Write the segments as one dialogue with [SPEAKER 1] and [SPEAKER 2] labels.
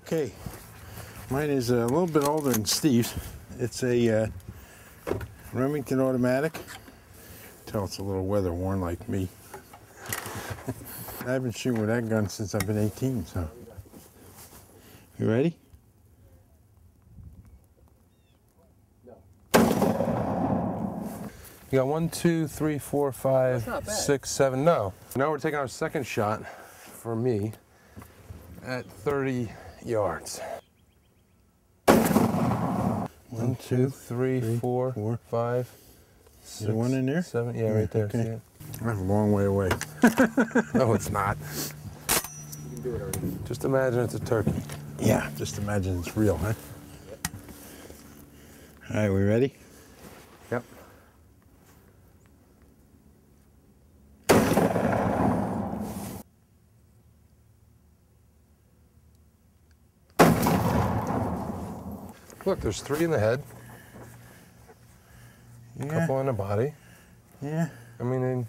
[SPEAKER 1] Okay, mine is a little bit older than Steve's. It's a Remington automatic. Tell it's a little weather worn like me. I've been shooting with that gun since I've been 18, so. You ready?
[SPEAKER 2] You got 1, 2, 3, 4, 5, 6, 7. No. Now we're taking our second shot for me at 30 yards. 1, 2, 3, 4, 5, 6.
[SPEAKER 1] Is there one in there?
[SPEAKER 2] 7. Yeah, right there.
[SPEAKER 1] Okay.
[SPEAKER 2] See it?
[SPEAKER 1] I'm a long way away.
[SPEAKER 2] No, it's not.
[SPEAKER 3] You can do it already.
[SPEAKER 2] Just imagine it's a turkey.
[SPEAKER 1] Yeah, just imagine it's real, huh? Yep. All right, we ready?
[SPEAKER 2] Yep. Look, there's 3 in the head, a couple in the body.
[SPEAKER 1] Yeah.
[SPEAKER 2] I mean,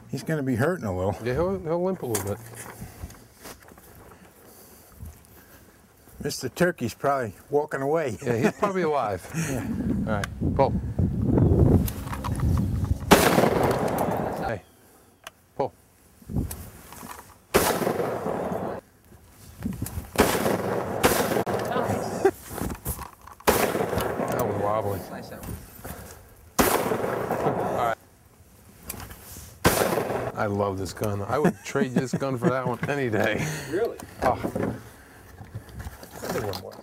[SPEAKER 1] He's going to be hurting a little.
[SPEAKER 2] yeah, he'll limp a little bit.
[SPEAKER 1] Mr. Turkey's probably walking away.
[SPEAKER 2] Yeah, he's probably alive.
[SPEAKER 1] Yeah.
[SPEAKER 2] All right, pull. Hey, pull. That was wobbly.
[SPEAKER 3] Nice that one.
[SPEAKER 2] All right. I love this gun. I would trade this gun for that one any day.
[SPEAKER 3] Really?
[SPEAKER 2] Oh. I think one more.